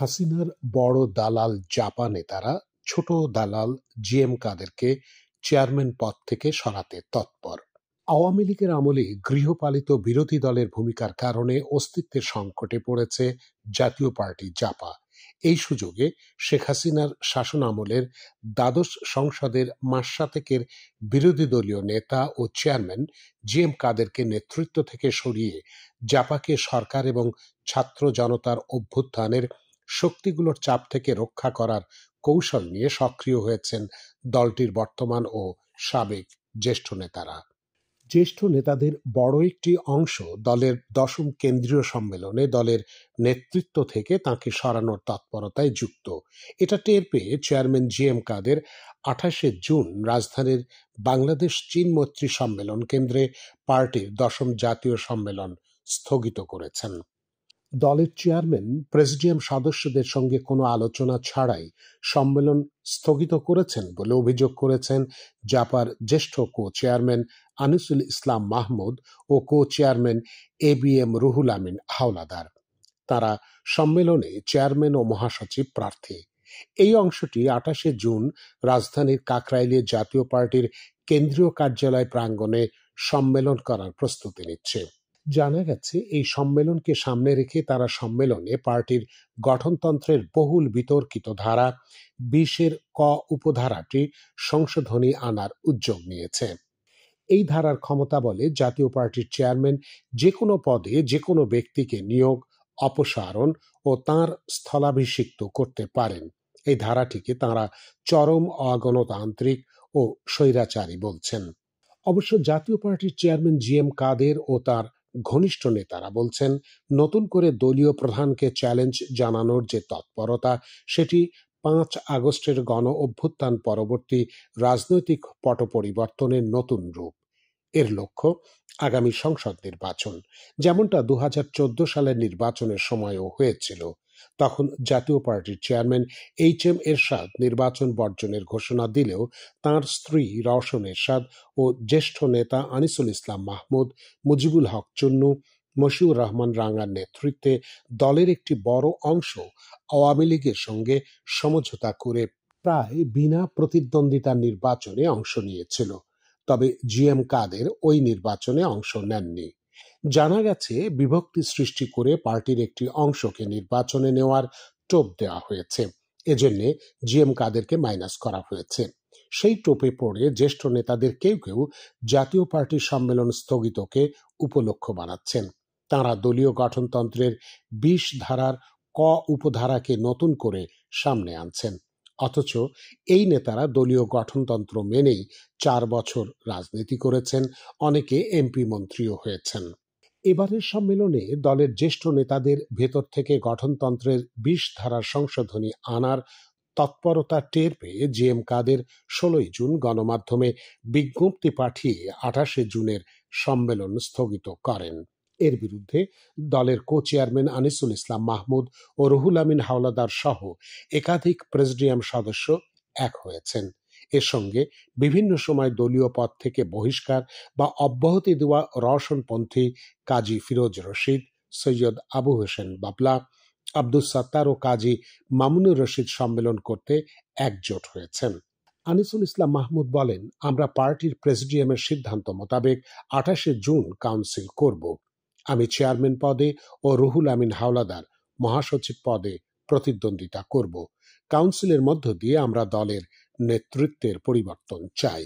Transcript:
হাসিনার বড় দালাল জাপা নেতারা ছোট দালাল জিএম কাদেরকে চেয়ারম্যান পদ থেকে সরাতে তৎপর। আওয়ামী লীগের আমলে গৃহপালিত বিরোধী দলের ভূমিকার কারণে অস্তিত্বের সংকটে পড়েছে জাতীয় পার্টি জাপা। এই সুযোগে শেখ হাসিনার শাসন আমলের দ্বাদশ সংসদের মাস সাতেকের বিরোধী দলীয় নেতা ও চেয়ারম্যান জিএম কাদেরকে নেতৃত্ব থেকে সরিয়ে জাপাকে সরকার এবং ছাত্র জনতার অভ্যুত্থানের শক্তিগুলোর চাপ থেকে রক্ষা করার কৌশল নিয়ে সক্রিয় হয়েছেন দলটির বর্তমান ও সাবেক জ্যেষ্ঠ নেতারা। জ্যেষ্ঠ নেতাদের বড় একটি অংশ দলের দশম কেন্দ্রীয় সম্মেলনে দলের নেতৃত্ব থেকে তাঁকে সরানোর তৎপরতায় যুক্ত। এটা টের পেয়ে চেয়ারম্যান জিএম কাদের 28শে জুন রাজধানীর বাংলাদেশ চীন মৈত্রী সম্মেলন কেন্দ্রে পার্টির দশম জাতীয় সম্মেলন স্থগিত করেছেন। দলের চেয়ারম্যান প্রেসিডিয়াম সদস্যদের সঙ্গে কোনো আলোচনা ছাড়াই সম্মেলন স্থগিত করেছেন বলে অভিযোগ করেছেন জাপার জ্যেষ্ঠ কো চেয়ারম্যান আনিসুল ইসলাম মাহমুদ ও co chairman ABM Ruhul Amin Howlader. তারা সম্মেলনে চেয়ারম্যান ও মহাসচিব প্রার্থী। এই অংশটি 28শে জুন রাজধানীর কাকরাইলে জাতীয় পার্টির কেন্দ্রীয় কার্যালয় প্রাঙ্গণে সম্মেলন করার প্রস্তুতি নিচ্ছে। জানা গেছে এই সম্মেলনকে সামনে রেখে তারা সম্মেলনে পার্টির গঠনতন্ত্রের বহুল বিতর্কিত ধারা 20-এর ক উপধারাটি সংশোধনী আনার উদ্যোগ নিয়েছে। এই ধারার ক্ষমতা বলে জাতীয় পার্টির চেয়ারম্যান যে কোনো পদে যে কোনো ব্যক্তিকে নিয়োগ, অপসারণ ও তাঁর স্থলাভিষিক্ত করতে পারেন। এই ধারাটিকে তাঁরা চরম অগণতান্ত্রিক ও স্বৈরাচারী বলছেন। অবশ্য জাতীয় পার্টির চেয়ারম্যান জিএম কাদের ও তার ঘনিষ্ঠ নেতারা বলছেন, নতুন করে দলীয় প্রধানকে চ্যালেঞ্জ জানানোর যে তৎপরতা, সেটি 5 আগস্টের গণ অভ্যুত্থান পরবর্তী রাজনৈতিক পট পরিবর্তনের নতুন রূপ। এর লক্ষ্য আগামী সংসদ নির্বাচন, যেমনটা 2014 সালের নির্বাচনের সময়ও হয়েছিল। তখন জাতীয় পার্টির চেয়ারম্যান HM এরশাদ নির্বাচন বর্জনের ঘোষণা দিলেও তাঁর স্ত্রী রওশন এরশাদ ও জ্যেষ্ঠ নেতা আনিসুল ইসলাম মাহমুদ, মুজিবুল হক চুন্নু, মশিউর রহমান রাঙার নেতৃত্বে দলের একটি বড় অংশ আওয়ামী লীগের সঙ্গে সমঝোতা করে প্রায় বিনা প্রতিদ্বন্দ্বিতার নির্বাচনে অংশ নিয়েছিল। তবে জিএম কাদের ওই নির্বাচনে অংশ নেননি। জানা গেছে বিভক্তি সৃষ্টি করে পার্টির একটি অংশকে নির্বাচনে নেওয়ার টোপ দেওয়া হয়েছে। এজন্য জিএম কাদেরকে মাইনাস করা হয়েছে। সেই টোপে পড়ে জ্যেষ্ঠ নেতাদের কেউ কেউ জাতীয় পার্টির সম্মেলন স্থগিতকে উপলক্ষ্য বানাচ্ছেন। তাঁরা দলীয় গঠনতন্ত্রের 20 ধারার ক উপধারাকে নতুন করে সামনে আনছেন। অথচ এই নেতারা দলীয় গঠনতন্ত্র মেনেই 4 বছর রাজনীতি করেছেন, অনেকে এমপি মন্ত্রীও হয়েছেন। এবারের সম্মেলনে দলের জ্যেষ্ঠ নেতাদের ভেতর থেকে গঠনতন্ত্রের 20 ধারার সংশোধনী আনার তৎপরতা টের পেয়ে জিএম কাদের 16 জুন গণমাধ্যমে বিজ্ঞপ্তি পাঠিয়ে 28শে জুনের সম্মেলন স্থগিত করেন। এর বিরুদ্ধে দলের কো চেয়ারম্যান আনিসুল ইসলাম মাহমুদ ও রুহুল আমিন হাওলাদার সহ একাধিক প্রেসিডিয়াম সদস্য এক হয়েছেন। এর সঙ্গে বিভিন্ন সময় দলীয় পদ থেকে বহিষ্কার বা অব্যাহতি দেওয়া রওশনপন্থী কাজী ফিরোজ রশিদ, সৈয়দ আবু হোসেন বাবলা, আব্দুস সাত্তার ও কাজী মামুনুর রশিদ সম্মেলন করতে একজোট হয়েছেন। আনিসুল ইসলাম মাহমুদ বলেন, আমরা পার্টির প্রেসিডিয়ামের সিদ্ধান্ত মোতাবেক 28শে জুন কাউন্সিল করব। আমি চেয়ারম্যান পদে ও রুহুল আমিন হাওলাদার মহাসচিব পদে প্রতিদ্বন্দ্বিতা করব। কাউন্সিলের মধ্য দিয়ে আমরা দলের নেতৃত্বের পরিবর্তন চাই।